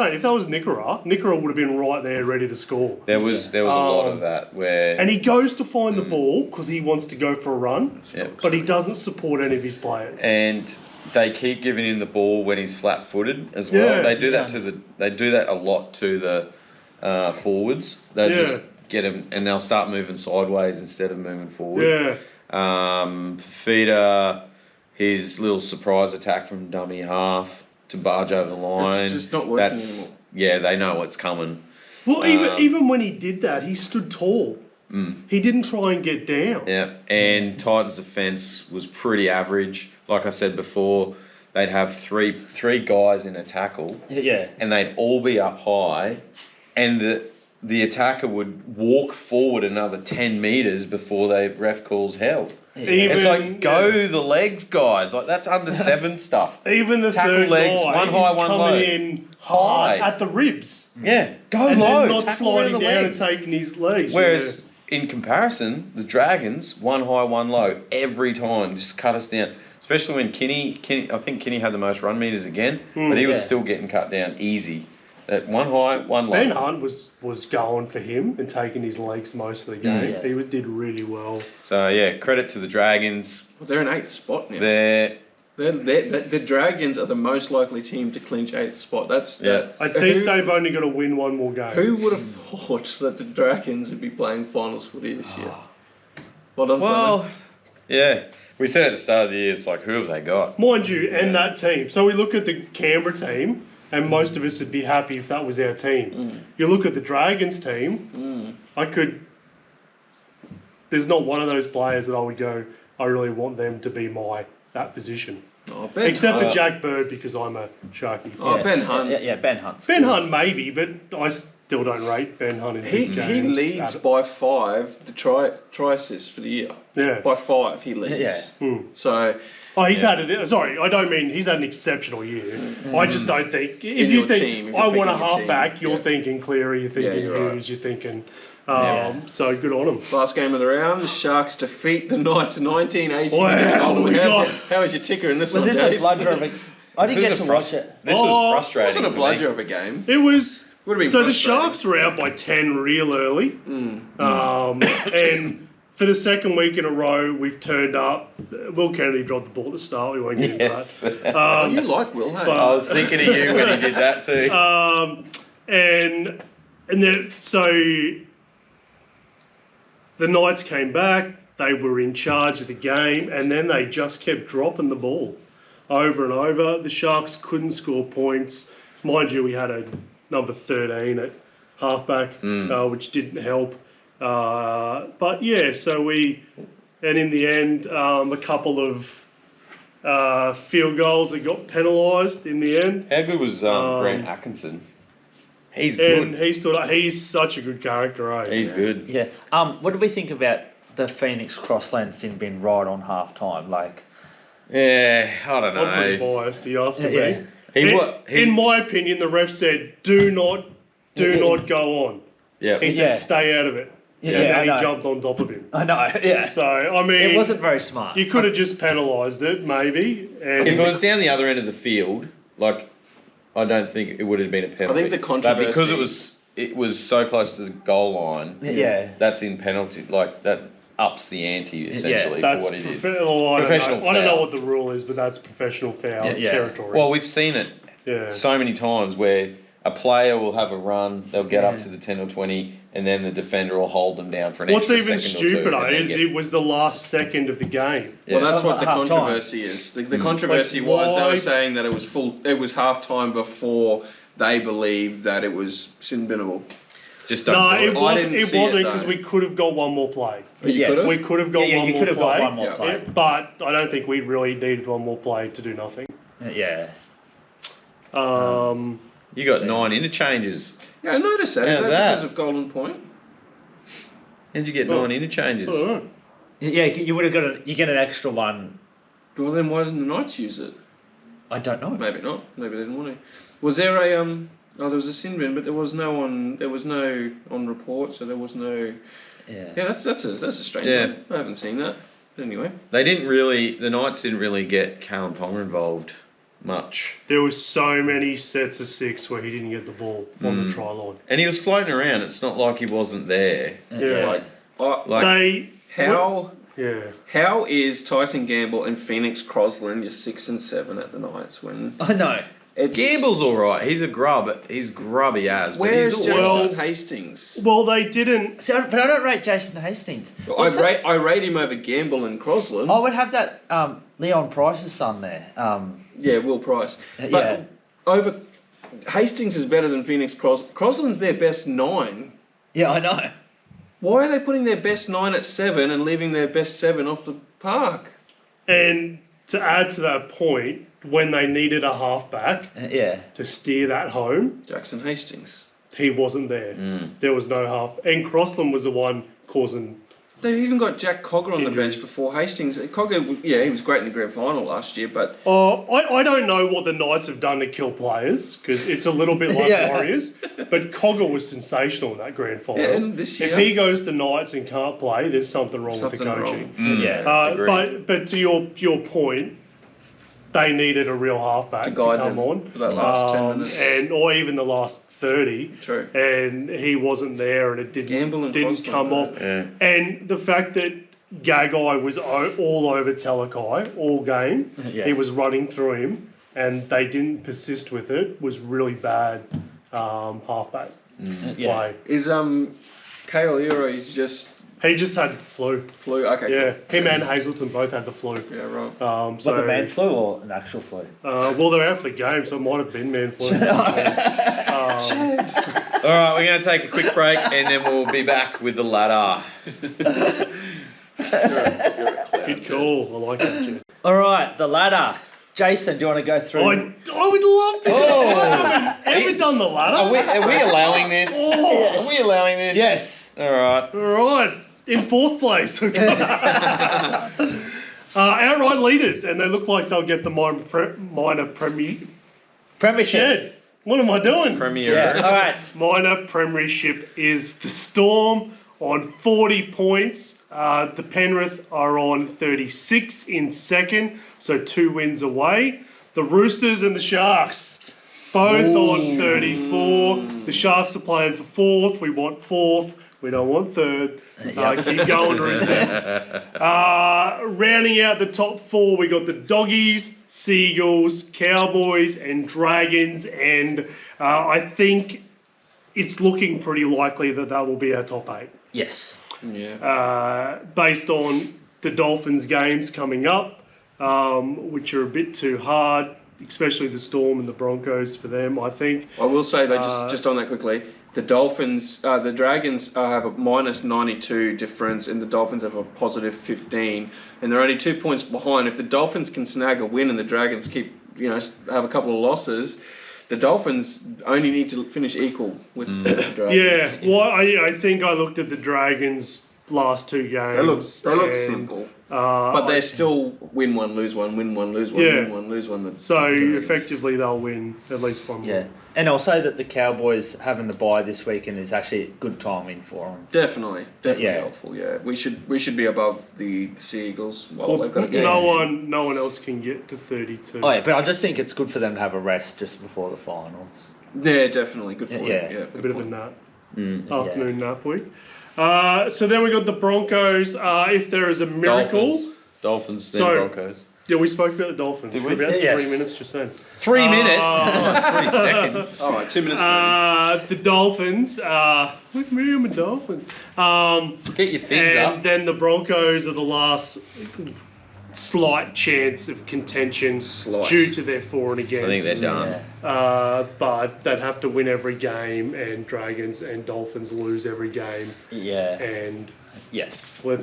Nicara would have been right there, ready to score. There was a lot of that where, and he goes to find the ball because he wants to go for a run, but he doesn't support any of his players. And they keep giving him the ball when he's flat-footed as well. Yeah, they do that they do that a lot to the forwards. They just get him, and they'll start moving sideways instead of moving forward. Yeah. Fafita, his little surprise attack from dummy half to barge over the line. It's just not working anymore. Yeah, they know what's coming. Well, even when he did that, he stood tall. He didn't try and get down. Yeah, and Titans' defence was pretty average. Like I said before, they'd have three guys in a tackle. Yeah. And they'd all be up high, and the attacker would walk forward another 10 metres before the ref calls held. It's like, the legs, guys. Like, that's under 7 stuff. Even the tackle third legs, guy one high, one low. In high at the ribs. Yeah, go and low. And not sliding down and taking his legs. Whereas, in comparison, the Dragons, one high, one low, every time, just cut us down. Especially when Kinney, I think Kinney had the most run meters again, but he was still getting cut down easy. At one high, one low. Ben Hunt was going for him and taking his legs most of the game. He did really well. So credit to the Dragons. Well, they're in 8th spot now. The Dragons are the most likely team to clinch 8th spot. I think they've only got to win one more game. Who would have thought that the Dragons would be playing finals footy this year? Well done. Well, yeah. We said at the start of the year, it's like, who have they got? Mind you, and that team. So we look at the Canberra team, and most of us would be happy if that was our team. You look at the Dragons team, there's not one of those players that I would go, I really want them to be that position. Except for Jack Bird, because I'm a Sharky. Ben Hunt. Ben Hunt. Ben Hunt maybe, but I still don't rate Ben Hunt in big games. He leads by 5 the try assists for the year. Yeah. By 5 he leads. So... he's had it. Sorry, I don't mean he's had an exceptional year. I just don't think if you think I want a halfback, you're thinking Cleary, you're thinking Hughes, you're thinking. So good on him. Last game of the round, the Sharks defeat the Knights 1980. Wow, how was your ticker in this one? Was this a bludger of a? I didn't get to watch it. This was frustrating. It wasn't a bludger of a game. It was Would have been So the frustrating. Sharks were out by 10 real early. And for the second week in a row, we've turned up. Will Kennedy dropped the ball at the start. We won't get into that. Oh, you like Will, hey? I was thinking of you when he did that too. And then, so the Knights came back. They were in charge of the game, and then they just kept dropping the ball over and over. The Sharks couldn't score points. Mind you, we had a number 13 at halfback, which didn't help. But yeah, and in the end, a couple of field goals that got penalised in the end. How good was Grant Atkinson? He's good. And he's such a good character, eh? He's good. Yeah. What do we think about the Phoenix Crossland sin bin right on half time? Like, yeah, I don't know. I'm pretty biased. He asked me. Yeah. In my opinion, the ref said, "Do not go on." Yeah. He said, "Stay out of it." Yeah, and then I know. he jumped on top of him. I know, yeah. So, I mean... It wasn't very smart. You could have just penalised it, maybe. And If it was down the other end of the field, like, I don't think it would have been a penalty. I think the controversy... But because it was so close to the goal line, that's in penalty. Like, that ups the ante, essentially, for what he did. Professional foul. I don't know what the rule is, but that's professional foul territory. Well, we've seen it so many times where a player will have a run, they'll get up to the 10 or 20, and then the defender will hold them down for an extra second or two. What's even stupider is it was the last second of the game. Well, that's what the controversy is. The controversy was they were saying that it was half time before they believed that it was sin binnable. Just don't do it. It wasn't because we could have got one more play. We could have got one more play. But I don't think we really needed one more play to do nothing. Yeah. You got 9 interchanges. Yeah, I noticed that. Is that because of Golden Point? How'd you get 9 interchanges? Yeah, you would have you get an extra one. Well, then why didn't the Knights use it? I don't know. Maybe not. Maybe they didn't want to. Was there a there was a sin bin, but there was no on report, so there was no. Yeah. Yeah, that's a strange one. I haven't seen that. Anyway. The Knights didn't really get Callum Ponga involved much. There was so many sets of 6 where he didn't get the ball on the try line. And he was floating around. It's not like he wasn't there. How is Tyson Gamble and Phoenix Crosland your 6 and 7 at the Knights when I know. Gamble's all right. He's a grub. He's grubby as. Where's Jason Hastings? Well, they didn't. But I don't rate Jason Hastings. I rate him over Gamble and Crosland. I would have that Leon Price's son there. Yeah, Will Price. But over Hastings is better than Phoenix Crosland's their best 9. Yeah, I know. Why are they putting their best 9 at 7 and leaving their best 7 off the park? And to add to that point, when they needed a halfback to steer that home, Jackson Hastings, he wasn't there. There was no half. And Crossland was the one causing... They've even got Jack Cogger on the bench before Hastings. Cogger, he was great in the grand final last year, but... I don't know what the Knights have done to kill players, because it's a little bit like Warriors, but Cogger was sensational in that grand final. Yeah, and this year... If he goes to Knights and can't play, there's something wrong with the coaching. But to your point, they needed a real halfback to come on for that last 10 minutes, or even the last 30. True. And he wasn't there, and it didn't come off. Yeah. And the fact that Gagai was all over Talakai all game, he was running through him, and they didn't persist with it, was really bad halfback play. Is Kale Hero is just... He just had flu. Okay. Yeah, him and Hazelton both had the flu. Yeah, right. So the man flu or an actual flu? Well, they're out for the game, so it might have been man flu. All right, we're going to take a quick break, and then we'll be back with the ladder. Good call. I like that, Jed. All right, the ladder. Jason, do you want to go through? I would love to. I haven't ever done the ladder. Are we allowing this? Are we allowing this? Yes. All right. In 4th place. Outright leaders, and they look like they'll get the minor premiership. Premiership. What am I doing? Premier. Yeah. All right. Minor premiership is the Storm on 40 points. The Penrith are on 36 in second, so 2 wins away. The Roosters and the Sharks, Both on 34. The Sharks are playing for 4th. We want 4th. We don't want 3rd. Keep going, Roosters. Rounding out the top 4, we got the Doggies, Seagulls, Cowboys, and Dragons. And I think it's looking pretty likely that will be our top 8. Yes. Yeah. Based on the Dolphins games coming up, which are a bit too hard, especially the Storm and the Broncos for them, I think. I will say that just on that quickly, the Dolphins, the Dragons have a minus 92 difference, and the Dolphins have a positive 15, and they're only 2 points behind. If the Dolphins can snag a win and the Dragons keep, have a couple of losses, the Dolphins only need to finish equal with the Dragons. Yeah, well, I think I looked at the Dragons' last 2 games. They look simple. But they're still win one, lose one, win one, lose one, win one, lose one. So effectively they'll win at least one more. Yeah, and I'll say that the Cowboys having the bye this weekend is actually good timing for them. Definitely helpful. Yeah, we should be above the Sea Eagles. Well, they've got a game. No one else can get to 32. Oh yeah, but I just think it's good for them to have a rest just before the finals. Yeah, definitely. Good point. Yeah, a bit of a nap. Afternoon nap week. So then we got the Broncos. If there is a miracle, Dolphins Broncos. Yeah, we spoke about the Dolphins. Did we? For about 3 minutes just then. 3 minutes? 3 seconds. All right, 2 minutes. The Dolphins. Look at me, I'm a Dolphin. Get your fins up. And then the Broncos are the last slight chance of contention due to their for and against. I think they're done. But they'd have to win every game, and Dragons and Dolphins lose every game. Yeah. And yes, we won't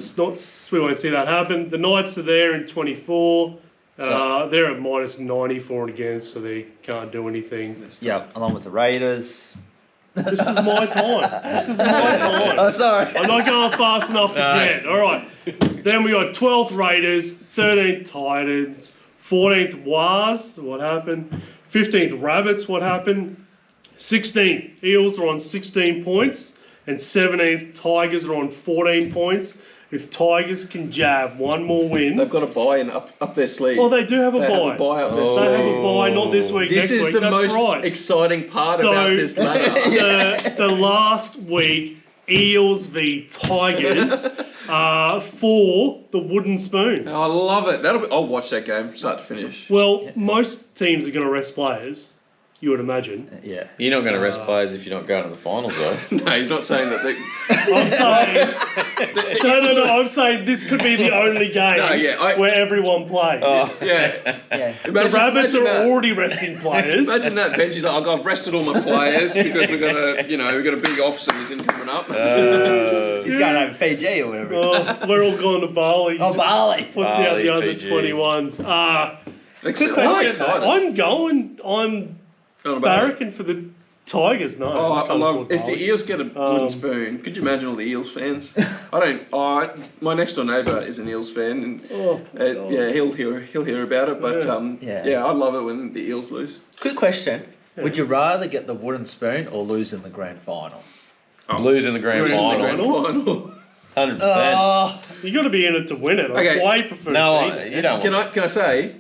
see that happen. The Knights are there in 24. They're at minus 90 for and against, so they can't do anything. Yeah, along with the Raiders. This is my time. Oh, sorry. I'm not going fast enough for Jet. All right. Then we got 12th Raiders, 13th Titans, 14th Wars. What happened? 15th Rabbits. What happened? 16th Eels are on 16 points, and 17th Tigers are on 14 points. If Tigers can jab one more win, they've got a buy in up their sleeve. Well, they do have a buy. They have a buy up their sleeve. They have a buy, not this week. This next is week. the That's most right. exciting part about this ladder. The last week, Eels v Tigers for the wooden spoon. I love it. I'll watch that game start to finish. Well, most teams are going to rest players. You would imagine. Yeah. You're not going to rest players if you're not going to the finals, though. No, he's not saying that. I'm saying... No. I'm saying this could be the only game where everyone plays. Yeah. The Rabbits are already resting players. Imagine that. Benji's like, I've rested all my players because we've got a big off-season coming up. He's going over Fiji or whatever. We're all going to Bali. Bali. Puts out the under 21s. Quick question. I'm going... barracking for the Tigers, no. I love if the Eels get a wooden spoon. Could you imagine all the Eels fans? My next door neighbour is an Eels fan, and he'll hear about it. But I love it when the Eels lose. Quick question: would you rather get the wooden spoon or lose in the grand final? Lose in the grand final. 100%. You got to be in it to win it. Okay. I prefer. No, you don't. Can I say,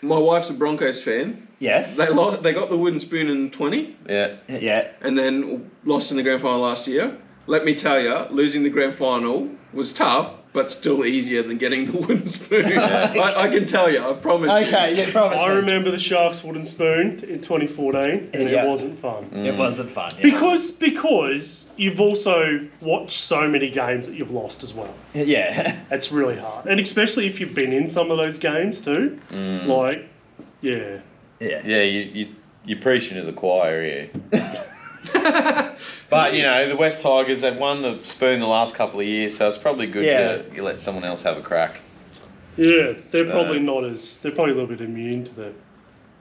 my wife's a Broncos fan. Yes. They got the wooden spoon in 20. Yeah. And then lost in the grand final last year. Let me tell you, losing the grand final was tough, but still easier than getting the wooden spoon. I can tell you, I promise you. Okay, yeah, promise. I remember the Sharks wooden spoon in 2014, and it wasn't fun. It wasn't fun. Because you've also watched so many games that you've lost as well. Yeah. It's really hard. And especially if you've been in some of those games too. Yeah, you're preaching to the choir here. But, the West Tigers, they've won the spoon the last couple of years, so it's probably good to let someone else have a crack. Yeah, they're probably a little bit immune to the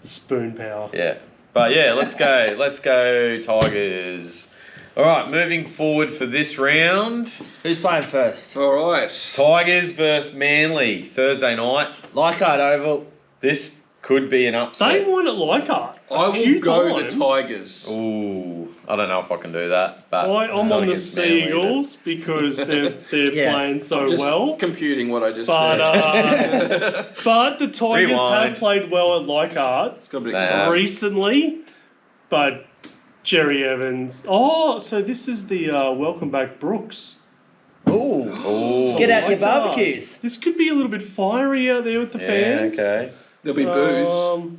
spoon power. Yeah. But let's go Tigers. All right, moving forward for this round. Who's playing first? All right. Tigers versus Manly, Thursday night. Leichhardt Oval. This could be an upset. They've won at Leichhardt. I will go the Tigers. Ooh, I don't know if I can do that. But I'm on the Seagulls because they're playing so well. Computing what I just said. But the Tigers have played well at Leichhardt. It's got to be exciting. Recently, but Jerry Evans. Oh, so this is the welcome back Brooks. Oh, get out your barbecues. This could be a little bit fiery out there with the fans. Okay. There'll be booze.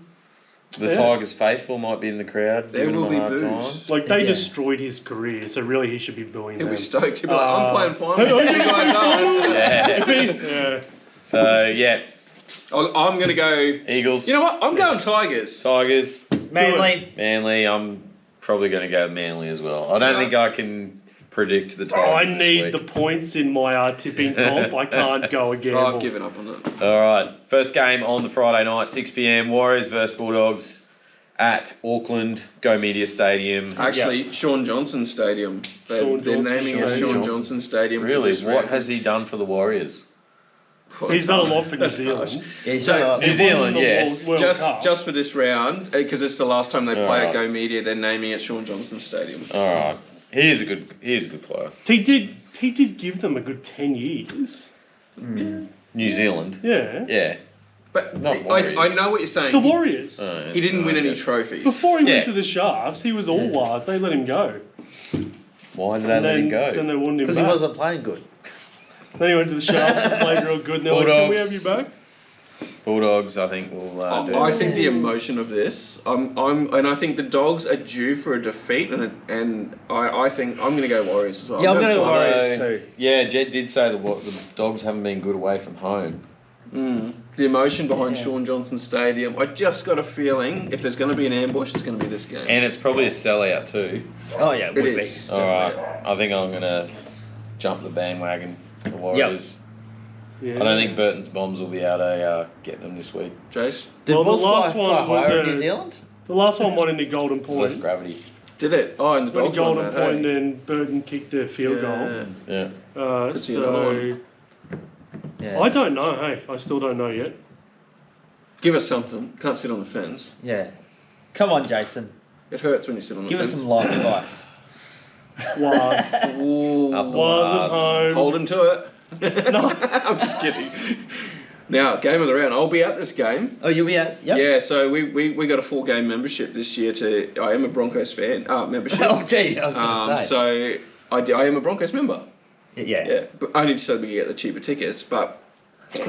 The Tigers faithful might be in the crowd. There will be booze. Like, they destroyed his career, so really he should be booing them. He'll be stoked. He'll be like, I'm playing finals. Yeah. So, yeah. I'm going to go... Eagles. You know what? I'm going Tigers. Tigers. Manly. I'm probably going to go Manly as well. I don't think I can predict the Tigers. I need the points in my tipping comp. I can't go again. I've given up on it. All right. First game on the Friday night, 6 p.m. Warriors versus Bulldogs at Auckland Go Media Stadium. Actually, Sean Johnson Stadium. They're naming it Sean Johnson Stadium. Really? What has he done for the Warriors? He's done a lot for New Zealand. New Zealand, yes. Just for this round, because it's the last time they play at Go Media, they're naming it Sean Johnson Stadium. All right. He is a good player. He did give them a good 10 years. New Zealand. Yeah. Yeah. But I know what you're saying. The Warriors. He didn't win any trophies. Before he went to the Sharks, he was all wise. They let him go. Why did they let him go? Then they wanted him back. Because he wasn't playing good. Then he went to the Sharks and played real good. And they're like, can we have you back? Bulldogs, I think will do. I think the emotion of this, I think the Dogs are due for a defeat, and I think I'm going to go Warriors as well. Yeah, I'm going to go Warriors too. Yeah, Jed did say the Dogs haven't been good away from home. The emotion behind Sean Johnson Stadium. I just got a feeling if there's going to be an ambush, it's going to be this game. And it's probably a sellout too. Oh yeah, it would be. All right, I think I'm going to jump the bandwagon. The Warriors. Yep. I don't think Burton's Bombs will be able to get them this week. Jace? The last one was in New Zealand? The last one won in the Golden Point. It's less gravity. Did it? Oh, and the Dogs Golden Point, and Burton kicked a field goal. Yeah. I don't know, hey. I still don't know yet. Give us something. Can't sit on the fence. Yeah. Come on, Jason. It hurts when you sit on the fence. fence. Give us some life advice. Was at home. Hold him to it. No, I'm just kidding. Now, game of the round. I'll be at this game. Oh, you'll be at? Yep. Yeah, so we got a 4-game membership this year I am a Broncos fan. Membership. Oh, gee, I was going to say. So I am a Broncos member. Yeah. But only so we get the cheaper tickets. But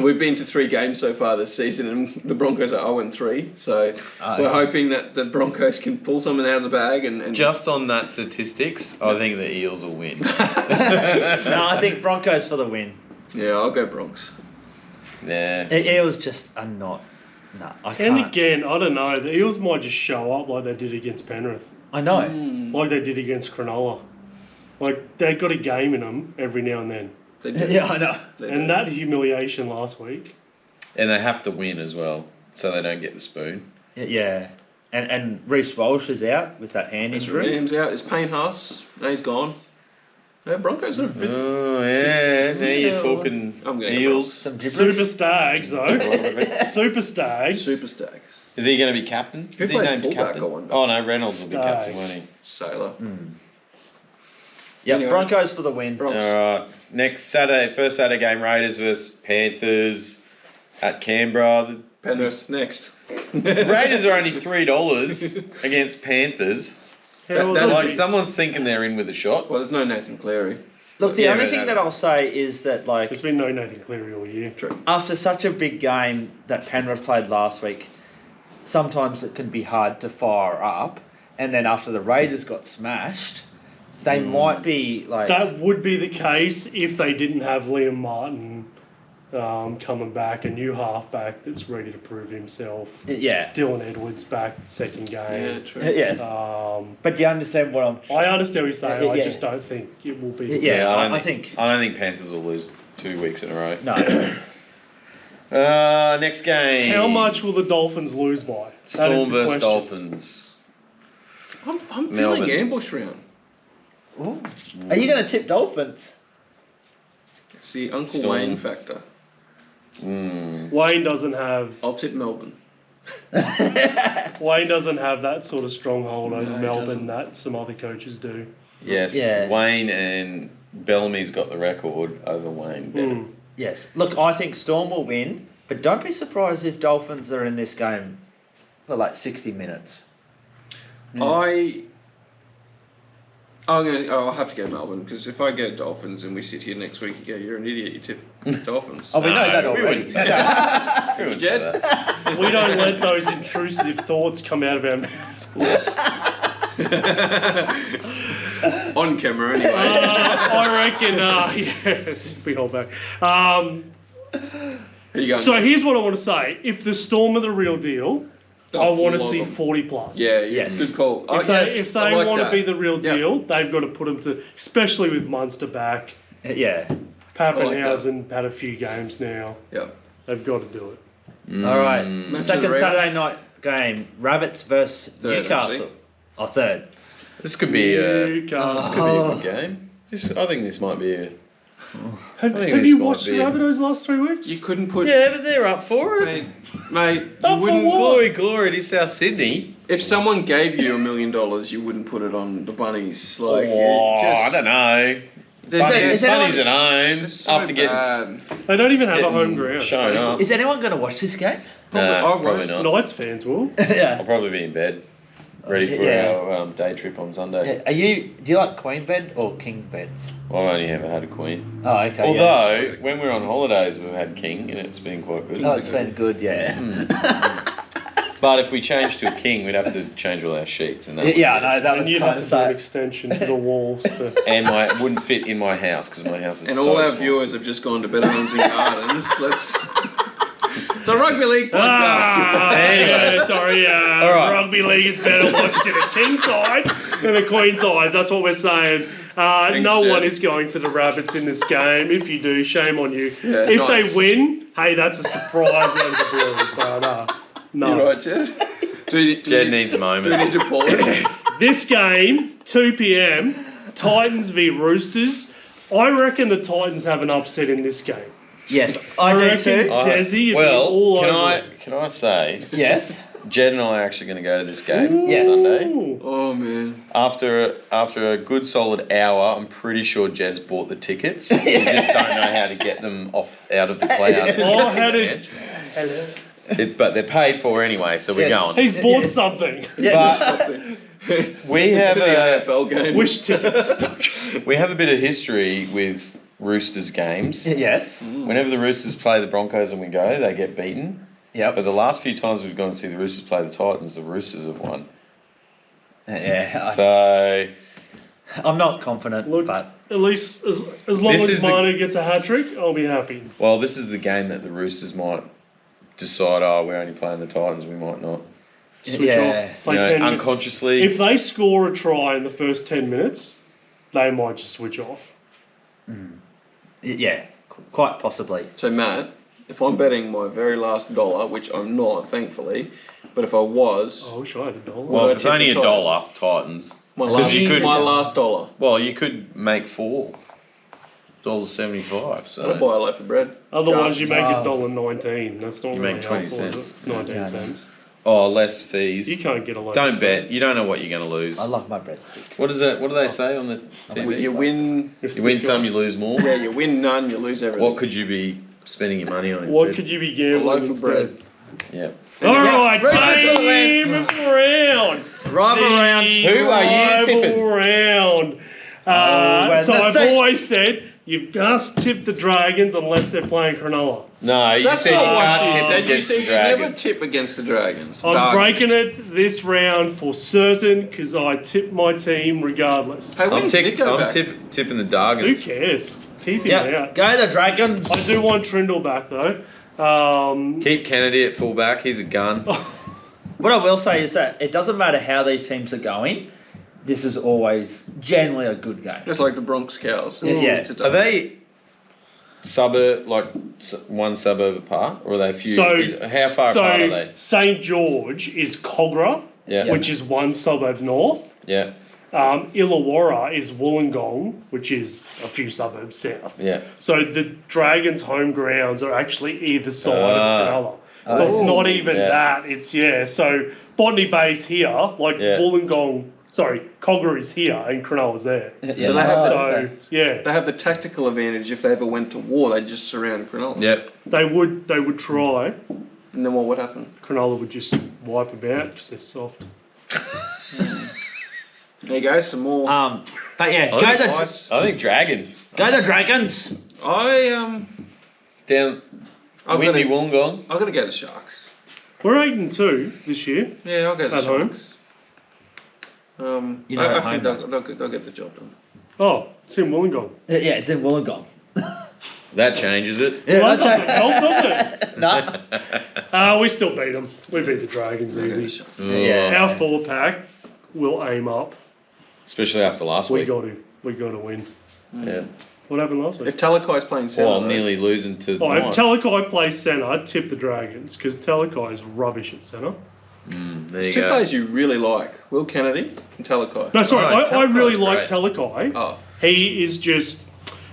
we've been to 3 games so far this season, and the Broncos are 0-3. So we're hoping that the Broncos can pull something out of the bag. And just on that statistics, I think the Eels will win. No, I think Broncos for the win. Yeah, I'll go Bronx. Yeah. The Eels just are not. No, I can't. And again, I don't know. The Eels might just show up like they did against Penrith. I know. Like they did against Cronulla. Like, they've got a game in them every now and then. Yeah, I know. And that humiliation last week. And they have to win as well, so they don't get the spoon. Yeah. And Reece Walsh is out with that hand injury. Reeves out. Is Payne Haas? No, he's gone. Yeah, Broncos are a bit... Oh, yeah. Now you're talking Eels. Super Stags, though. Super Stags. Super Stags. Is he going to be captain? Who plays fullback, I wonder? Oh, no, Reynolds will be captain, won't he? Sailor. Yeah, anyway, Broncos for the win. All right. Next Saturday, first Saturday game, Raiders versus Panthers at Canberra. Penrith next. Raiders are only $3 against Panthers. Someone's thinking they're in with a shot. Well, there's no Nathan Cleary. Look, the only thing that I'll say is that, like... There's been no Nathan Cleary all year. True. After such a big game that Penrith played last week, sometimes it can be hard to fire up. And then after the Raiders got smashed... They might be like... That would be the case if they didn't have Liam Martin coming back, a new halfback that's ready to prove himself. Yeah. Dylan Edwards back, second game. Yeah, true. Yeah. But do you understand what I'm... I understand what you're saying. I just don't think it will be... I think... I don't think Panthers will lose 2 weeks in a row. No. Next game. How much will the Dolphins lose by? Storm versus Dolphins. I'm feeling ambush round. Ooh. Are you going to tip Dolphins? It's the Uncle Wayne factor. Wayne doesn't have... I'll tip Melbourne. Wayne doesn't have that sort of stronghold over Melbourne that some other coaches do. Yes, Wayne and Bellamy's got the record over Wayne better. Yes. Look, I think Storm will win, but don't be surprised if Dolphins are in this game for like 60 minutes. I'll have to go Melbourne, because if I go Dolphins and we sit here next week, you go, you're an idiot, you tip Dolphins. Oh, we know that already. We wouldn't say that. We don't let those intrusive thoughts come out of our mouth. On camera, anyway. I reckon, yes, we hold back. So here's what I want to say. If the Storm are the real deal, I want to see 40 plus. Yeah, yes. Good call. If they want to be the real deal, they've got to put them to, especially with Munster back. Yeah. Pappenhausen had a few games now. Yeah. They've got to do it. All right. Second Saturday night game, Rabbits versus Newcastle. Third. This could be a good game. I think this might be a... Have you watched the Rabbitohs last 3 weeks? You couldn't put... Yeah, but they're up for it. Mate, you wouldn't... Glory to South Sydney. If someone gave you $1 million, you wouldn't put it on the Bunnies. I don't know. Bunnies at home after getting... They don't even have a home ground. Showing up. Is anyone going to watch this game? No, probably not. Knights fans will. Yeah. I'll probably be in bed. Ready for our day trip on Sunday. Yeah. Do you like queen bed or king beds? Well, I've only ever had a queen. Oh, okay. Although, when we're on holidays, we've had king, and it's been quite good. Oh, it's been good, yeah. But if we change to a king, we'd have to change all our sheets. And that you'd have to do an extension to the walls. And it wouldn't fit in my house, because my house is and so all our small. viewers have just gone to Better Homes and Gardens. It's a rugby league podcast. Anyway, sorry. Rugby league is better watched in a king size than a queen size. That's what we're saying. No one is going for the Rabbits in this game. If you do, shame on you. Yeah, if they win, hey, that's a surprise out of the blue. But no. You're right, Jed. Jed needs a moment. Do we need to pause? This game, 2 p.m, Titans v Roosters. I reckon the Titans have an upset in this game. Yes, I do too. Desi, can I say? Yes. Jed and I are actually going to go to this game Yes. Sunday. Oh man! After a good solid hour, I'm pretty sure Jed's bought the tickets. We just don't know how to get them out of the cloud. But they're paid for anyway, so we're going. He's bought something. But we have the AFL game. Wish tickets. We have a bit of history with Roosters games. Yes. Whenever the Roosters play the Broncos and we go, they get beaten. Yep. But the last few times we've gone to see the Roosters play the Titans, the Roosters have won. Yeah. So I'm not confident, but at least as long as Manu gets a hat trick, I'll be happy. Well, this is the game that the Roosters might decide. We're only playing the Titans. We might not. Switch off. Play unconsciously. If they score a try in the first 10 minutes, they might just switch off. Yeah, quite possibly. So Matt, if I'm betting my very last dollar, which I'm not, thankfully, but if I was... I wish I had $1. Well, if it's only $1, Titans. My last dollar. Well, you could make $4.75. So I'll buy a loaf of bread. Otherwise, you make $1.19. That's not you really make 20 helpful, cents. is it? 19 cents. Oh, less fees. You can't get a loaf. Don't bet. You don't know what you're going to lose. I love my bread. What is it? What do they say on the TV? You win... You win some, you lose more. Yeah, you win none, you lose everything. What could you be spending your money on instead? What could you be gambling a loaf of instead? bread. Yeah. All right, Roosters move around. Rival round. Who are you tipping? Round. So I've always said you just tip the Dragons unless they're playing Cronulla. No, you That's said you not what can't you tip said. You against said the you never Dragons. tip against the Dragons. I'm breaking it this round for certain because I tip my team regardless. Hey, I'm tipping the Who Dragons. cares? Keep him Yeah, out. go the Dragons. I do want Trindle back though. Keep Kennedy at fullback. He's a gun. What I will say is that it doesn't matter how these teams are going. This is always generally a good game. Just like the Bronx Cows. Yeah. Are they one suburb apart, or are they a few? How far apart are they? St George is Cogra, which is one suburb north. Yeah. Illawarra is Wollongong, which is a few suburbs south. Yeah. So the Dragons' home grounds are actually either side of Cronulla. So it's not even that. It's So Botany Bay's here, Wollongong. Sorry, Cogra is here and Cronulla's there. So they have the tactical advantage. If they ever went to war, they'd just surround Cronulla. Yep. They would try. And then what would happen? Cronulla would just wipe them out because they're soft. There you go, some more. But yeah, I think Dragons. Go the Dragons. Down Windy Wollongong. I've got to go the Sharks. We're 8-2 this year. Yeah, I'll go the Sharks. I think they'll get the job done. Oh, it's in Wollongong. Yeah, it's in Wollongong. That changes it. Yeah, well, that doesn't help, does it? No. We still beat them. We beat the Dragons easy. Yeah. Our 4-pack will aim up. Especially after last week. We got to win. Yeah. What happened last week? If Talakai's playing centre... I'm nearly losing to if Talakai plays centre, tip the Dragons, because Talakai is rubbish at centre. There's two players you really like, Will Kennedy and Talakai. No, sorry, I really like Talakai. Oh. He is just...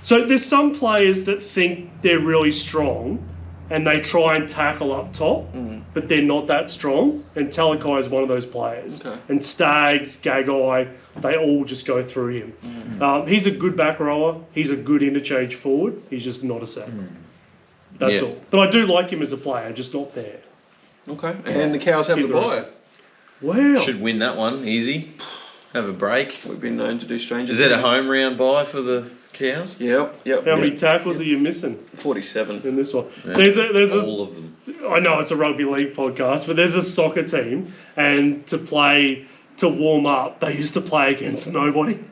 So there's some players that think they're really strong and they try and tackle up top, but they're not that strong. And Talakai is one of those players. Okay. And Stags, Gagai, they all just go through him. He's a good back rower. He's a good interchange forward. He's just not a set. That's all. But I do like him as a player, just not there. Okay. And the Cows have the bye. Wow. Should win that one, easy. Have a break. We've been known to do strange Is that a home round bye for the Cows? Yep. How many tackles are you missing 47. in this one? Yeah. There's all of them. I know it's a rugby league podcast, but there's a soccer team, and to warm up, they used to play against nobody,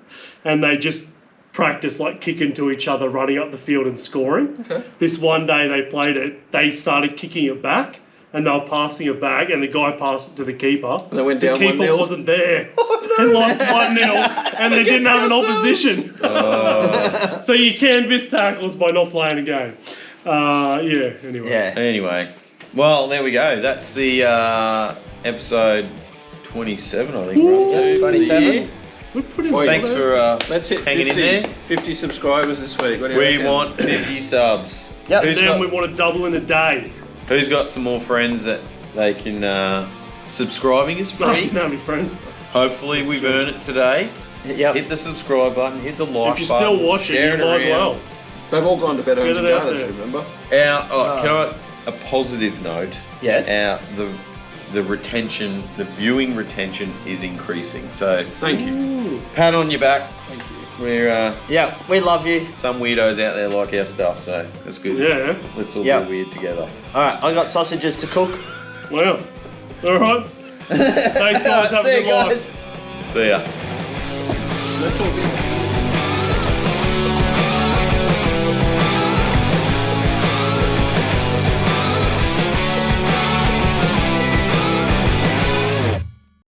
and they just practice like kicking to each other, running up the field and scoring. Okay. This one day they played it, they started kicking it back, and they were passing it back, and the guy passed it to the keeper. And they went down 1-0. The keeper wasn't there. And lost 1-0, and they didn't have an opposition. So you can miss tackles by not playing a game. Anyway. Yeah. Anyway. Well, there we go. That's the episode 27, I think. Ooh, we're up to. 27? We're pretty Thanks for Let's hit hanging 50, in there. 50 subscribers this week. What do you We reckon? want 50 subs. Yep. Who's Then got, we want to double in a day. who's got some more friends that they can... subscribing is I free. didn't have any friends. Hopefully we've earned it today. Yep. Hit the subscribe button, hit the like If you're button. still watching, share you it might as around. well. They've all gone to better homes Get and it out gardens, there. remember? Can I... A positive note. Yes. The retention, the viewing retention is increasing. So Thank you. Ooh. pat on your back. Thank you. We're Yeah, we love you. some weirdos out there like our stuff, so that's good. Yeah. Let's all Yep. be weird together. Alright, I got sausages to cook. Wow. All right. Thanks, guys. Have a See good you life. guys. See ya. Let's all be.